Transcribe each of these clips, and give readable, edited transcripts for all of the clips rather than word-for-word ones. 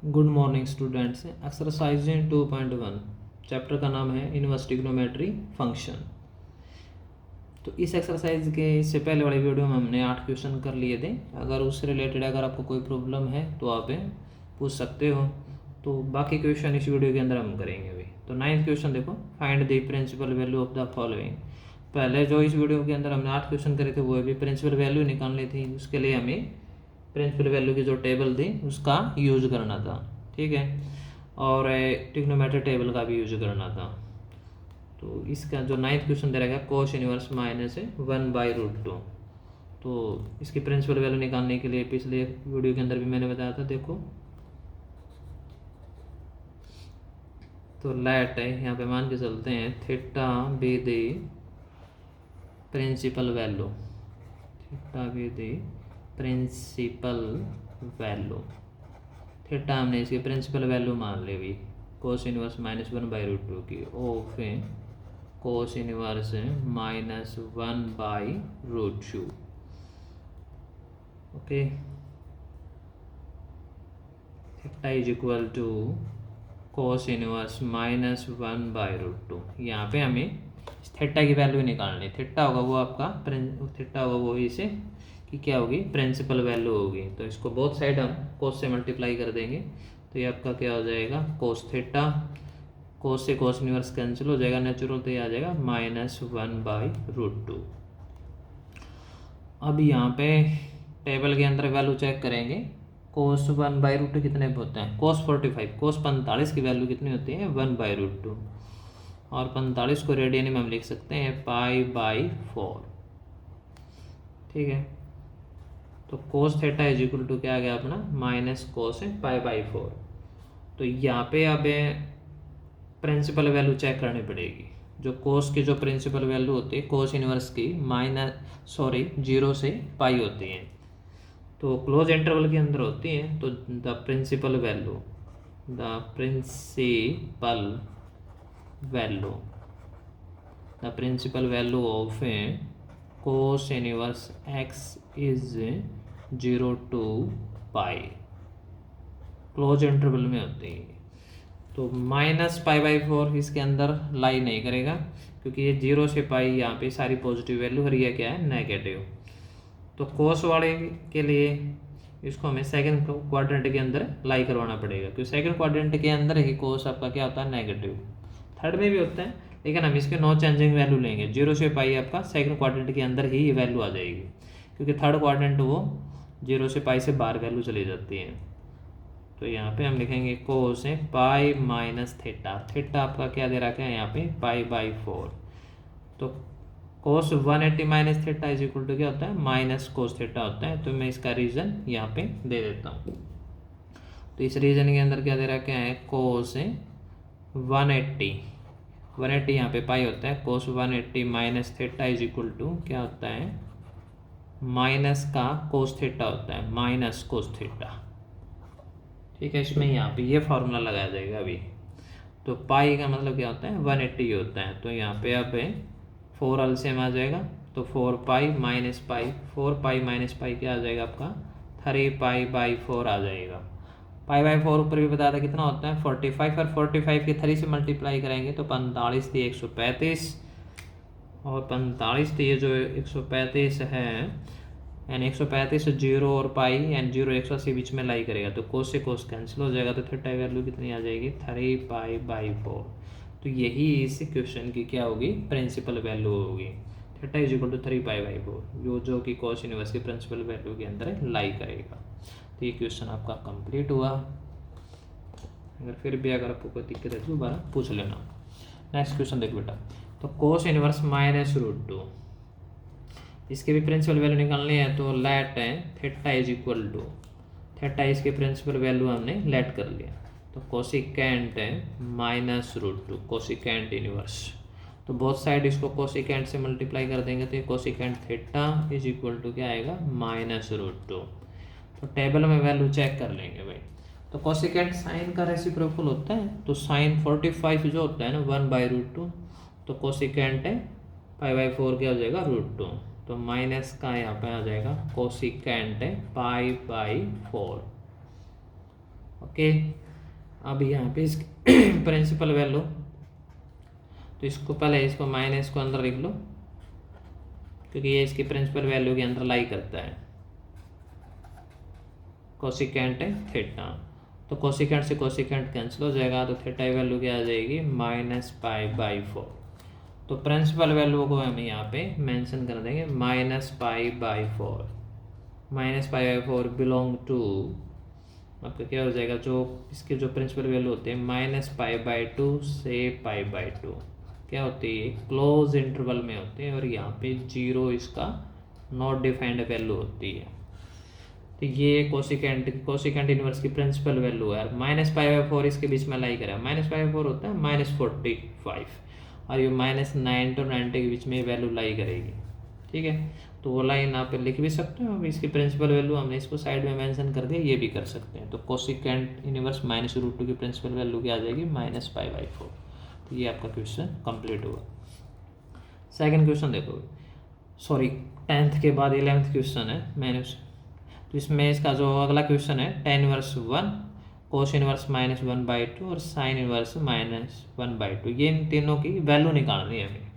Good morning students. Exercise 2.1 chapter का नाम है इनवर्स ट्रिग्नोमेट्री फंक्शन। तो इस एक्सरसाइज के इससे पहले वाली वीडियो में हमने 8 क्वेश्चन कर लिए थे। अगर उससे रिलेटेड अगर आपको कोई प्रॉब्लम है तो आप पूछ सकते हो। तो बाकी क्वेश्चन इस वीडियो के अंदर हम करेंगे अभी। तो 9th क्वेश्चन देखो, find the principal value of the following. पहले जो इस वीडियो के अंदर हमने 8 क्वेश्चन करे थे वो भी प्रिंसिपल वैल्यू निकालनी थी। उसके लिए हमें प्रिंसिपल वैल्यू की जो टेबल थी उसका यूज करना था, ठीक है, और ट्रिग्नोमेट्री टेबल का भी यूज करना था। तो इसका जो 9th क्वेश्चन दे रहेगा कोस इनवर्स माइनस 1/√2। तो इसकी प्रिंसिपल वैल्यू निकालने के लिए पिछले वीडियो के अंदर भी मैंने बताया था, देखो। तो लेट है यहाँ पे मान के चलते हैं theta be the principal value, theta be the principal value. Theta हमने इसकी प्रिंसिपल वैल्यू मान ली हुई कोस इनवर्स माइनस 1/√2 की of cos inverse minus 1/√2। Okay, theta is equal to cos inverse minus 1/√2। यहाँ पे हमें थीटा की वैल्यू निकालनी। थीटा होगा वो आपका थीटा होगा वो इसे कि क्या होगी, प्रिंसिपल वैल्यू होगी। तो इसको बोथ साइड हम कोस से मल्टीप्लाई कर देंगे तो ये आपका क्या हो जाएगा, कोस थीटा। कोस से कोस इनवर्स कैंसिल हो जाएगा नेचुरल, तो ये आ जाएगा माइनस 1/√2। अब यहाँ पे टेबल के अंदर वैल्यू चेक करेंगे। कोस 1/√2 कितने होते हैं, कोस 45, कोस 45 की वैल्यू कितनी होती है 1/√2। और 45 को रेडियन में हम लिख सकते हैं π/4, ठीक है। तो cos theta is equal to क्या आ गया अपना, माइनस कोस π/4। तो यहाँ पे अब प्रिंसिपल वैल्यू चेक करनी पड़ेगी। जो कोस की जो प्रिंसिपल वैल्यू होती है कोस इनवर्स की 0 से पाई होती है, तो क्लोज इंटरवल के अंदर होती है। तो the principal value of cos inverse x is 0 to pi, close interval में होती है। तो माइनस π/4 इसके अंदर लाई नहीं करेगा क्योंकि ये 0 से पाई यहाँ पे सारी पॉजिटिव वैल्यू और ये क्या है, नेगेटिव। तो कोस वाले के लिए इसको हमें सेकंड क्वाड्रेंट के अंदर लाई करवाना पड़ेगा, क्योंकि सेकंड क्वाड्रेंट के अंदर ही कोस आपका क्या होता है, नेगेटिव। थर्ड में भी होता है लेकिन हम इसके नो चेंजिंग वैल्यू लेंगे। 0 से पाई आपका सेकंड क्वाड्रेंट के अंदर ही ये वैल्यू आ जाएगी, क्योंकि थर्ड क्वाड्रेंट वो 0 से पाई से बाहर वैल्यू चली जाती है। तो यहाँ पे हम लिखेंगे कोस है पाई माइनस थीटा। थीटा आपका क्या दे रखा है यहाँ पे π/4। तो cos 180 minus theta is equal to क्या होता है, माइनस कोस थीटा होता है। तो मैं इसका रीजन यहाँ पे दे देता हूँ। तो इस रीजन के अंदर क्या दे रखा है, कोस 180 यहाँ पे पाई होता है। Cos 180 minus theta is equal to क्या होता है, माइनस का कोस थीटा होता है, माइनस कोस थीटा, ठीक है। इसमें यहाँ पे ये फॉर्मूला लगाया जाएगा अभी। तो पाई का मतलब क्या होता है, 180 होता है। तो यहाँ पे अब 4 एलसीएम आ जाएगा। तो 4π माइनस पाई, 4π माइनस पाई क्या आ जाएगा आपका, 3π/4 आ जाएगा। π/4 ऊपर भी बताया था कितना होता है 45, और 45 के 3 से मल्टीप्लाई करेंगे तो 45 थी 135, और 45 थी ये जो 135 है, यानी 135 0 और पाई एंड 0 180 बीच में लाई करेगा तो कोस से कोस कैंसिल हो जाएगा। तो थीटा वैल्यू कितनी आ जाएगी, 3π/4। तो यही इस क्वेश्चन की क्या होगी, प्रिंसिपल वैल्यू होगी। थीटा इज इक्वल टू 3π/4 जो कि कोस इनवर्स की प्रिंसिपल वैल्यू के अंदर लाई करेगा। तो ये क्वेश्चन आपका कंप्लीट हुआ। अगर फिर भी अगर आपको कोई दिक्कत है तो दोबारा पूछ लेना। नेक्स्ट क्वेश्चन देखो बेटा। तो कोस इनवर्स -√2 इसके भी प्रिंसिपल वैल्यू निकालनी है। तो लेट है theta is equal to, theta इसके प्रिंसिपल वैल्यू हमने लेट कर लिया। तो कोसिकेंट है -√2, कोसिकेंट इनवर्स। तो बोथ साइड इसको कोसिकेंट से मल्टीप्लाई कर देंगे तो ये cosecant theta is equal to क्या आएगा, -√2। तो टेबल में वैल्यू चेक कर लेंगे भाई। तो कोसिकेंट साइन का रेसिप्रोकल होता है। तो साइन 45 जो होता है ना 1/√2, तो कोसिकेंट है π/4 क्या हो जाएगा, √2। तो माइनस का यहाँ पे आ जाएगा कोसिकेंट है π/4, ओके, अब यहाँ पे इसकी प्रिंसिपल वैल्यू, तो इसको पहले इसको माइनस को अंदर लिख लो क्योंकि ये इसकी प्रिंसिपल वैल्यू के अंदर लाई करता है, कोसिकेंट थीटा। तो कोसिकेंट से कोसिकेंट कैंसिल हो जाएगा, तो थीटा की वैल्यू क्या आ जाएगी -π/4। तो प्रिंसिपल वैल्यू को हम यहाँ पे मेंशन कर देंगे -π/4। -π/4 बिलोंग टू आपका क्या हो जाएगा, जो इसके जो प्रिंसिपल वैल्यू होते हैं -π/2 से π/2 क्या होती है, क्लोज इंटरवल में होते हैं, और यहाँ पे 0 इसका नॉट डिफाइंड वैल्यू होती है। तो ये कोसिकेंट इनवर्स की प्रिंसिपल वैल्यू है। -π/4 इसके बीच में लाई करें, -π/4 होता है -45, और ये -9 और 90 के बीच में वैल्यू लाई करेगी। ठीक है, तो वो लाइन आप लिख भी सकते हो। अब इसकी प्रिंसिपल वैल्यू हमने इसको साइड में मेंशन कर दिया, ये भी कर सकते हैं। तो कोसिकेंट इनवर्स -√2 की प्रिंसिपल वैल्यू क्या आ जाएगी -π/4। तो ये आपका क्वेश्चन कंप्लीट हुआ। सेकंड क्वेश्चन देखो, सॉरी 10th के बाद 11th क्वेश्चन है मैंने, तो इसमें इसका जो अगला क्वेश्चन है tan इनवर्स 1, cos इनवर्स -1/2 और sin इनवर्स -1/2, ये इन तीनों की वैल्यू निकालनी है हमें।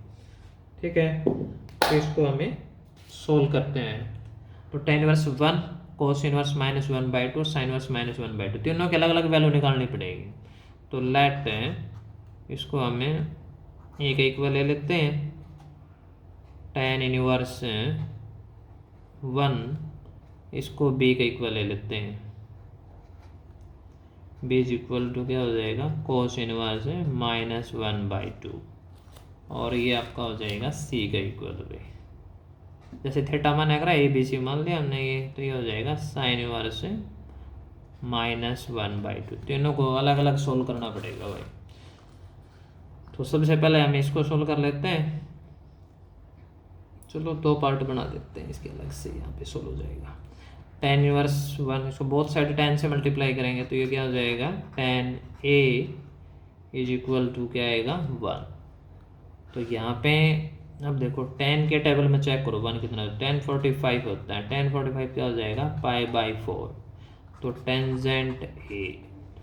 ठीक है, तो इसको हमें सोल्व करते हैं। तो tan इनवर्स 1, cos इनवर्स -1/2 और sin इनवर्स -1/2, तीनों की अलग अलग वैल्यू निकालनी पड़ेगी। तो लेट इसको हमें एक इक्वल ले लेते हैं, tan इनवर्स 1 इसको b का इक्वल ले लेते हैं, b इज इक्वल टू क्या हो जाएगा, cos इनवर्स -1/2, और ये आपका हो जाएगा c का इक्वल भी। जैसे थीटा मान अगर ABC मान लिया हमने ये, तो ये हो जाएगा sin इनवर्स -1/2। तीनों को अलग अलग सोल्व करना पड़ेगा भाई। तो सबसे पहले हम इसको सोल्व कर लेते हैं। चलो 2 पार्ट बना देते हैं इसके अलग से, यहाँ पे सोल्व हो जाएगा। tan इनवर्स 1 इसको बोथ साइड tan से मल्टीप्लाई करेंगे, तो ये क्या हो जाएगा, tan A is equal to क्या आएगा 1। तो यहाँ पे अब देखो tan के टेबल में चेक करो 1 कितना है, tan 45 होता है। tan 45 क्या हो जाएगा π/4। तो टेंजेंट A,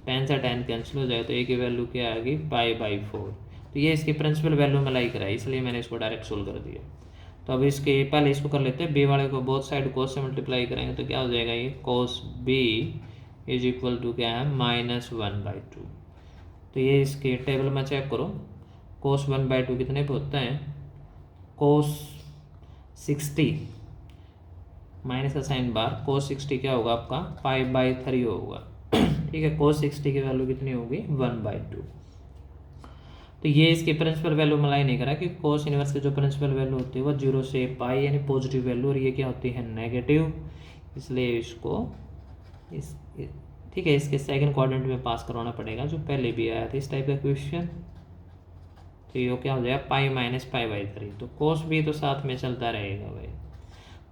tan से tan कैंसिल हो जाएगा, तो A की वैल्यू क्या आएगी π/4। तो ये इसकी प्रिंसिपल वैल्यू में लाई करा है, इसलिए मैंने इसको डायरेक्ट सोल्व कर दिया। तो अब इसके पहले इसको कर लेते हैं, बी वाले को बोथ साइड cos से मल्टीप्लाई करेंगे, तो क्या हो जाएगा, ये cos b is equal to क्या है -1/2। तो ये इसके टेबल में चेक करो, cos 1/2 कितने पे होता है, cos 60 माइनस का साइन बार, cos 60 क्या होगा आपका π/3 होगा। ठीक है, cos 60 की वैल्यू कितनी होगी 1/2। तो ये इसकी प्रिंसिपल वैल्यू मलाई नहीं करा कि cos इनवर्स की जो प्रिंसिपल वैल्यू होती है वो 0 से π यानी पॉजिटिव वैल्यू, और ये क्या होती है नेगेटिव, इसलिए इसको ठीक है इसके सेकंड क्वाड्रेंट में पास करवाना पड़ेगा, जो पहले भी आया था इस टाइप का क्वेश्चन। तो ये क्या हो जाएगा π - π/3। तो cos भी तो साथ में चलता रहेगा भाई।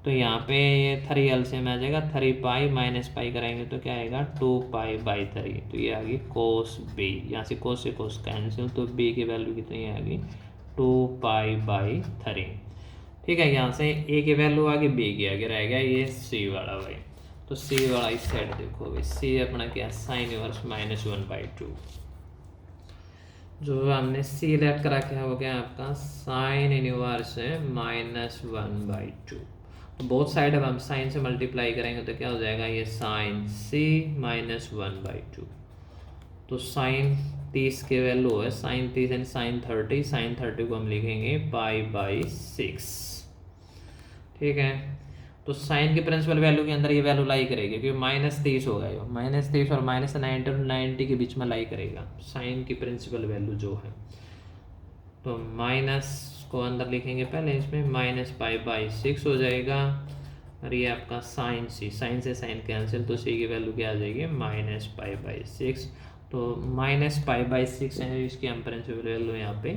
तो यहाँ पे ये 3 एलसीएम आ जाएगा, 3π - π कराएंगे तो क्या आएगा 2π/3। तो ये आ गई cos b, यहाँ से cos से cos कैंसिल, तो b की वैल्यू कितनी आ गई 2π/3। ठीक है, यहाँ से a की वैल्यू आ गई, b की आगे रह गया ये c वाला भाई। तो c वाला इस साइड देखो भाई, c अपना क्या sin इनवर्स -1/2। जो हमने c लेट करा क्या हो गया आपका sin इनवर्स -1/2। तो बोथ साइड अब हम साइन से मल्टीप्लाई करेंगे, तो क्या हो जाएगा ये sin c -1/2। तो sin 30 के वैल्यू है sin 30 एंड sin 30, sin 30 को हम लिखेंगे π/6। ठीक है, तो साइन की प्रिंसिपल वैल्यू के अंदर ये वैल्यू लाई करेगी, क्योंकि -30 होगा, ये -30 और -90 और 90 के बीच में लाई करेगा साइन की प्रिंसिपल वैल्यू जो है। तो माइनस को अंदर लिखेंगे पहले, इसमें -π/6 हो जाएगा, और ये आपका साइन c, साइन से साइन कैंसिल, तो c की वैल्यू क्या आ जाएगी -π/6। तो -π/6 है, इसकी हम प्रिंसिपल वैल्यू यहाँ पे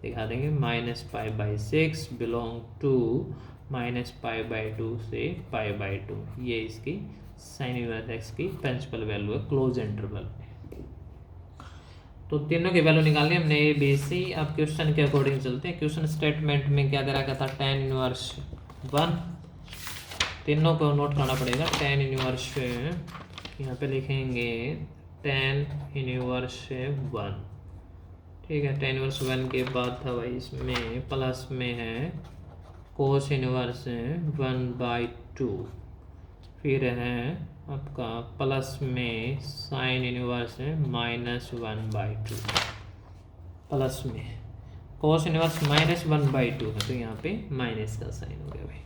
दिखा देंगे, -π/6 बिलोंग टू -π/2 से π/2। ये इसकी साइन इनवर्स x की प्रिंसिपल वैल्यू है क्लोज इंटरवल। तो तीनों की वैल्यू निकालनी हमने ए बी सी। अब क्वेश्चन के अकॉर्डिंग चलते हैं। क्वेश्चन स्टेटमेंट में क्या दे रखा था, tan इनवर्स 1, तीनों को नोट करना पड़ेगा। tan इनवर्स यहाँ पे लिखेंगे टेन इनवर्स 1। ठीक है, टेन इनवर्स 1 के बाद था भाई इसमें प्लस में है कोस इनवर्स 1/2, फिर है आपका प्लस में साइन इनवर्स -1/2, प्लस में कोस इनवर्स -1/2 है तो यहाँ पे माइनस का साइन हो गया भाई।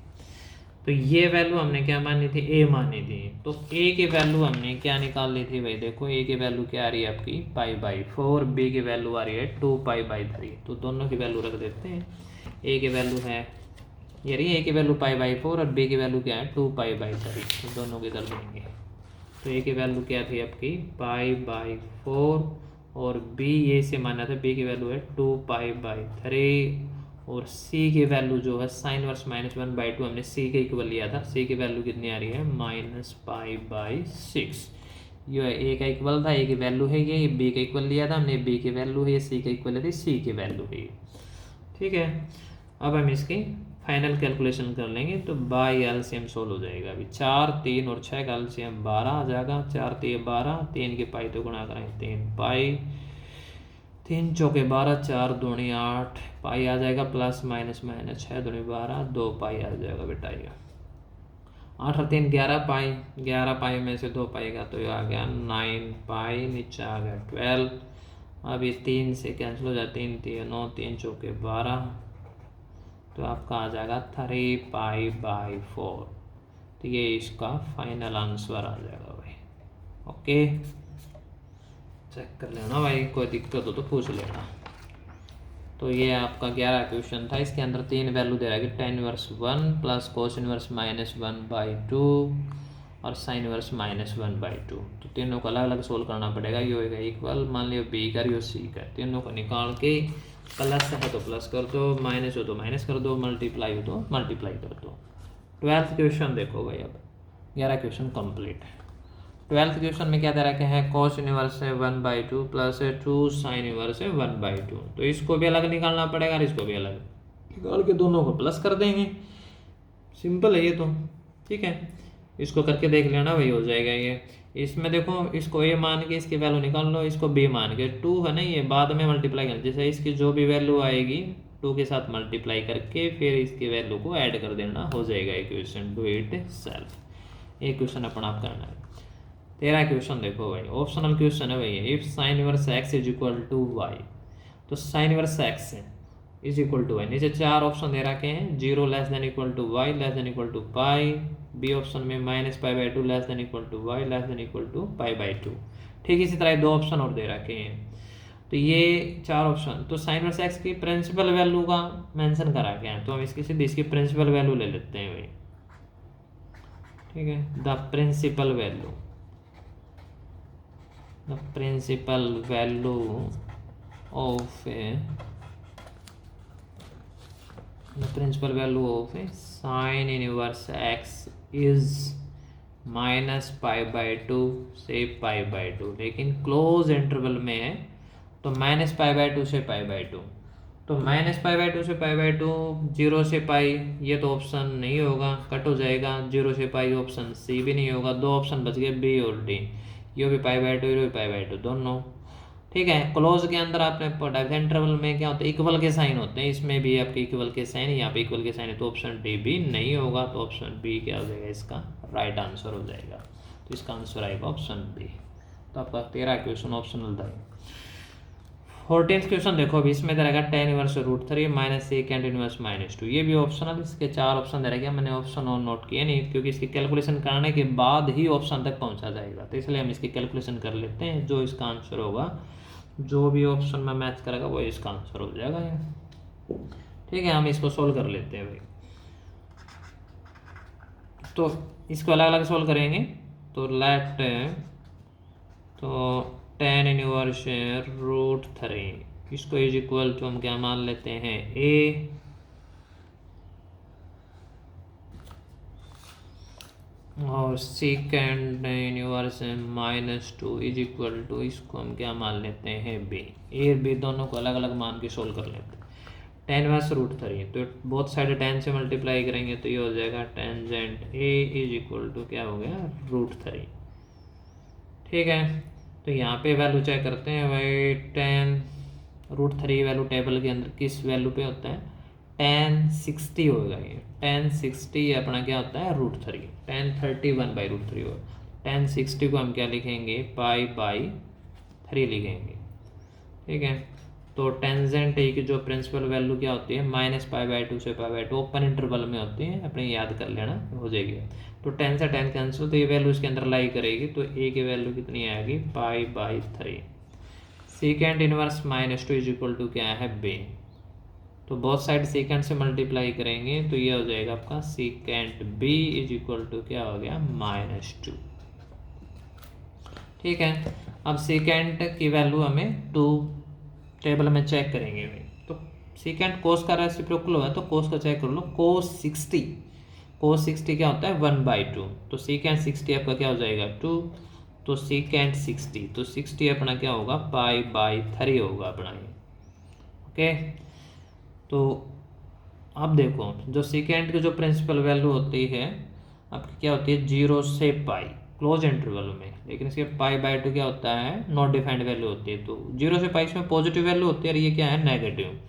तो ये वैल्यू हमने क्या मानी थी, ए मानी थी। तो ए की वैल्यू हमने क्या निकाल ली थी भाई, देखो ए की वैल्यू क्या आ रही है आपकी π/4, बी की वैल्यू आ रही है 2π/3। तो दोनों की वैल्यू रख देते हैं। ए की वैल्यू है ये रही, ए की वैल्यू π/4 और बी की वैल्यू क्या है 2π/3। तो दोनों की कर देंगे। तो ए की वैल्यू क्या थी आपकी π/4 और बी ए से माना था, बी की वैल्यू है 2π/3 और सी की वैल्यू जो है साइन वर्स -1/2 हमने सी के इक्वल लिया था। सी की वैल्यू कितनी आ रही है -π/6। ये ए का इक्वल था, ए की वैल्यू है ये बी का इक्वल लिया था हमने, बी की वैल्यू है ये सी का इक्वल है, सी की वैल्यू है। ठीक है, अब हम इसकी फाइनल कैलकुलेशन कर लेंगे। तो बाई एलसीएम सोल्व हो जाएगा। अभी 4, 3 और 6 का एलसीएम 12 आ जाएगा। 4 3 12, 3 के पाई तो गुणा करें 3 पाई, 3 चौके 12, 4 दूनी 8 पाई आ जाएगा, प्लस माइनस माइनस 6 दूनी 12, 2 पाई आ जाएगा बेटा। ये 8 और 3 11 पाई, 11 पाई में से 2 पाई का तो ये आ गया 9 पाई, नीचे आ गया 12। अभी 3 से कैंसिल हो जाए, 3 3 9, 3 चौके 12, तो आपका आ जाएगा 3π/4। तो ये इसका फाइनल आंसर आ जाएगा भाई। ओके, चेक कर लेना भाई, कोई दिक्कत हो तो पूछ लेना। तो ये आपका 11 क्वेश्चन था। इसके अंदर 3 वैल्यू दे रहा है कि tan inverse 1 plus cos inverse -1/2 और साइन इनवर्स -1/2। तो तीनों को अलग अलग सोल्व करना पड़ेगा। ये होगा इक्वल, मान लियो बी का यो सी का, तीनों को निकाल के प्लस है तो प्लस कर दो, माइनस हो तो माइनस कर दो, मल्टीप्लाई हो तो मल्टीप्लाई कर दो। 12th क्वेश्चन देखो भाई, अब 11 क्वेश्चन कंप्लीट है। 12th क्वेश्चन में क्या दे रखा है, कॉस इनवर्स है 1/2 प्लस 2 साइन इनवर्स है 1/2। तो इसको भी अलग निकालना पड़ेगा और इसको भी अलग निकाल के दोनों को प्लस कर देंगे। सिंपल है ये तो। ठीक है, इसको करके देख लेना भाई, हो जाएगा ये। इसमें देखो, इसको ए मान के इसकी वैल्यू निकाल लो, इसको बी मान के 2 है ना, ये बाद में मल्टीप्लाई करना। जैसे इसकी जो भी वैल्यू आएगी 2 के साथ मल्टीप्लाई करके फिर इसकी वैल्यू को ऐड कर देना, हो जाएगा इक्वेशन। Do it self. एक क्वेश्चन अपन आप करना है। 13 क्वेश्चन देखो भाई, ऑप्शनल क्वेश्चन है भाई। If sine inverse x is equal to y, तो sine inverse x is equal to y. नीचे 4 ऑप्शन दे रखे हैं, 0 less than equal to y less than equal to pi, B option में -π/2 less than equal to y less than equal to π/2। ठीक इसी तरह 2 option और दे रखे हैं। तो ये 4 ऑप्शन, तो साइन इनवर्स एक्स की प्रिंसिपल वैल्यू का मेंशन करा के हैं, तो हम इसकी सीधी इसकी प्रिंसिपल वैल्यू ले लेते हैं भाई। ठीक है, the principal value of sine inverse x is -π/2 से π/2, लेकिन क्लोज इंटरवल में है तो -π/2 से π/2। तो -π/2 से π/2, 0 से पाई ये तो ऑप्शन नहीं होगा, कट हो जाएगा। 0 से पाई ऑप्शन सी भी नहीं होगा। 2 ऑप्शन बच गए, बी और डी। ये भी π/2, ये भी π/2 दोनों। ठीक है, क्लोज के अंदर आपने प्रोडक्ट इंटरवल में क्या होता है, इक्वल के साइन होते हैं। इसमें भी आपके इक्वल के साइन, यहाँ पे इक्वल के साइन है, तो ऑप्शन डी भी नहीं होगा। तो ऑप्शन बी क्या हो जाएगा, इसका राइट आंसर हो जाएगा। तो इसका आंसर आएगा ऑप्शन बी। तो आपका 13 क्वेश्चन ऑप्शनल था। 14th क्वेश्चन देखो, अभी इसमें दे रहेगा tan inverse √3 minus second inverse -2। ये भी ऑप्शनल, इसके 4 ऑप्शन दे रहेगा। मैंने ऑप्शन और नोट किए नहीं, क्योंकि इसकी कैलकुलेशन करने के बाद ही ऑप्शन तक पहुंचा जाएगा। तो इसलिए हम इसकी कैलकुलेशन कर लेते हैं। जो इसका आंसर होगा, जो भी ऑप्शन में मैच करेगा वो इसका आंसर हो जाएगा। ठीक है, हम इसको सोल्व कर लेते हैं भाई। तो इसको अलग अलग सोल्व करेंगे। तो लेट tan इनवर्स √3, इसको इज इक्वल टू हम क्या मान लेते हैं, ए और secant inverse -2 is equal to, इसको हम क्या मान लेते हैं, बी। ए बी दोनों को अलग अलग मान के सोल्व कर लेते हैं। tan इनवर्स √3, तो बोथ साइड tan से मल्टीप्लाई करेंगे तो ये हो जाएगा tangent A is equal to क्या हो गया, √3। ठीक है, तो यहाँ पे वैल्यू चेक करते हैं भाई। 10√3 वैल्यू टेबल के अंदर किस वैल्यू पे होता है? 1060 होगा ये। 1060 अपना क्या होता है? √3। 1031/√3 होगा। 1060 को हम क्या लिखेंगे? π/3 लिखेंगे। ठीक है, तो टेंजेंट ए की जो प्रिंसिपल वैल्यू क्या होती है? -π/2 से π/2 ओपन इंटरवल में होती है, अपने याद कर लेना, हो जाएगी। तो 10 से 10 कैंसिल, तो ये वैल्यू इसके अंदर लाई करेगी, तो ए की वैल्यू कितनी आएगी? π/3। Secant inverse -2 is equal to क्या है? बी। तो बोथ साइड सीकेंट से मल्टीप्लाई करेंगे तो ये हो जाएगा आपका secant B is equal to क्या हो गया? -2। ठीक है, अब सीकेंट की वैल्यू हमें 2 टेबल में चेक करेंगे भाई। तो सीकेंट कोस का रेसिप्रोकल हुआ है, तो कोस को चेक कर लो। कोस 60 क्या होता है? 1/2। तो सीकेंट 60 आपका क्या हो जाएगा? 2। तो सीकेंट 60, तो 60 अपना क्या होगा? π/3 होगा अपना ये। ओके, तो अब देखो, जो सीकेंट की जो प्रिंसिपल वैल्यू होती है आपकी क्या होती है? 0 से π क्लोज इंटरवल में, लेकिन इसके π/2 क्या होता है? नॉट डिफाइंड वैल्यू होती है। तो 0 से π इसमें पॉजिटिव वैल्यू होती है और ये क्या है? नेगेटिव।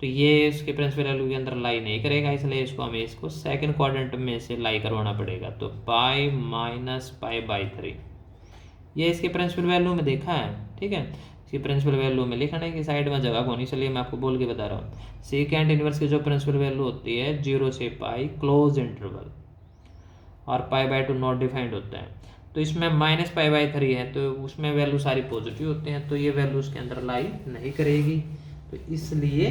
तो ये इसके प्रिंसिपल वैल्यू के अंदर लाई नहीं करेगा, इसलिए इसको हमें इसको सेकंड क्वाड्रेंट में से लाई करवाना पड़ेगा। तो π - π/3 ये इसके प्रिंसिपल वैल्यू में देखा है। ठीक है, इसकी प्रिंसिपल वैल्यू में लिखना है कि साइड में जगह होनी, इसलिए मैं आपको बोल के बता रहा हूँ। सीकेंट इनवर्स की जो प्रिंसिपल वैल्यू होती है 0 से π क्लोज इंटरवल, और π/2 नॉट डिफाइंड होता है। तो इसमें -π/3 है, तो उसमें वैल्यू सारी पॉजिटिव होते हैं, तो ये वैल्यू उसके अंदर लाई नहीं करेगी। तो इसलिए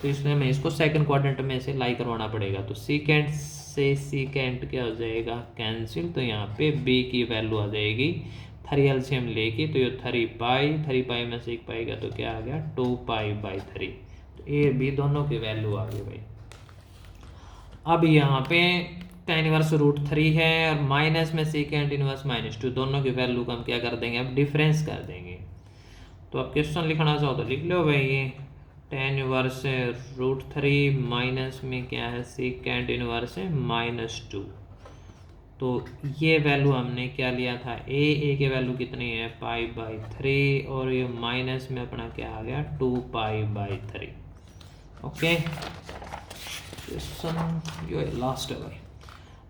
तो इसमें हमें इसको सेकंड क्वाड्रेंट में से लाई करवाना पड़ेगा। तो सीकेंट से सीकेंट क्या हो जाएगा? कैंसिल। तो यहाँ पे बी की वैल्यू आ जाएगी 3 एलसीएम लेके, तो ये 3π में से 1 π गया, तो क्या आ गया? 2π/3। तो ए बी दोनों की वैल्यू आ गई भाई। अब यहाँ पे tan इनवर्स √3 है और माइनस में सीकेंट इनवर्स -2, दोनों की वैल्यू को हम क्या कर देंगे? अब डिफरेंस कर देंगे। तो अब क्वेश्चन लिखना चाहो तो लिख लो भाई। ये tan इनवर्स √3 माइनस में क्या है? सीकेंट इनवर्स है -2। तो ये वैल्यू हमने क्या लिया था? ए की वैल्यू कितनी है? π/3, और ये माइनस में अपना क्या आ गया? 2π/3। ओके, क्वेश्चन ये लास्ट है भाई।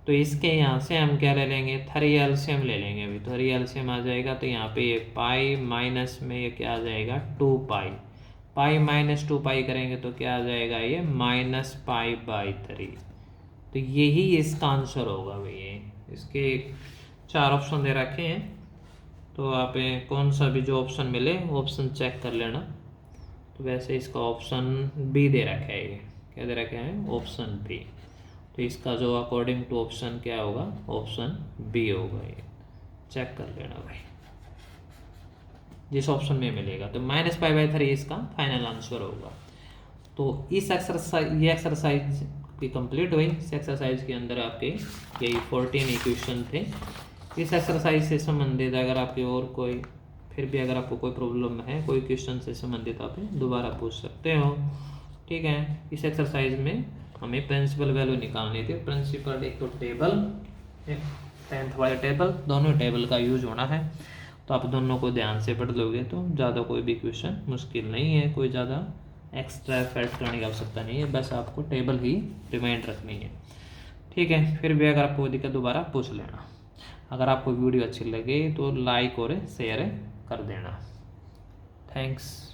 तो इसके यहाँ से हम क्या ले लेंगे? 3 एलसीएम ले लेंगे अभी। 3 एलसीएम आ जाएगा, तो यहाँ पे ये पाई माइनस में ये क्या आ जाएगा? 2π। पाई -2π करेंगे तो क्या आ जाएगा? ये -π/3। तो यही इसका आंसर होगा भाई। ये इसके 4 ऑप्शन दे रखे हैं, तो आप कौन सा भी जो ऑप्शन मिले वो ऑप्शन चेक कर लेना। तो वैसे इसका ऑप्शन बी दे रखा है। ये क्या दे रखा है? Option B. तो इसका जो अकॉर्डिंग टू ऑप्शन क्या होगा? ऑप्शन बी होगा। ये चेक कर लेना भाई, जिस ऑप्शन में मिलेगा। तो -π/3 इसका फाइनल आंसर होगा। तो इस एक्सरसाइज, ये एक्सरसाइज की कंप्लीट हुई। इस एक्सरसाइज के अंदर आपके यही 14 इक्वेशन थे। इस एक्सरसाइज से संबंधित अगर आपके और कोई, फिर भी अगर आपको कोई प्रॉब्लम है, कोई क्वेश्चन से संबंधित आप दोबारा पूछ सकते हो। ठीक है, इस एक्सरसाइज में हमें प्रिंसिपल वैल्यू निकालनी थी। प्रिंसिपल एक तो टेबल, एक 10th वाले टेबल, दोनों टेबल का यूज होना है। तो आप दोनों को ध्यान से पढ़ लोगे तो ज़्यादा कोई भी क्वेश्चन मुश्किल नहीं है, कोई ज़्यादा एक्स्ट्रा एफर्ट करने की आवश्यकता नहीं है, बस आपको टेबल ही रिमाइंड रखनी है। ठीक है, फिर भी अगर आपको कोई दिक्कत दोबारा पूछ लेना। अगर आपको वीडियो अच्छी लगे तो लाइक और शेयर कर देना। थैंक्स।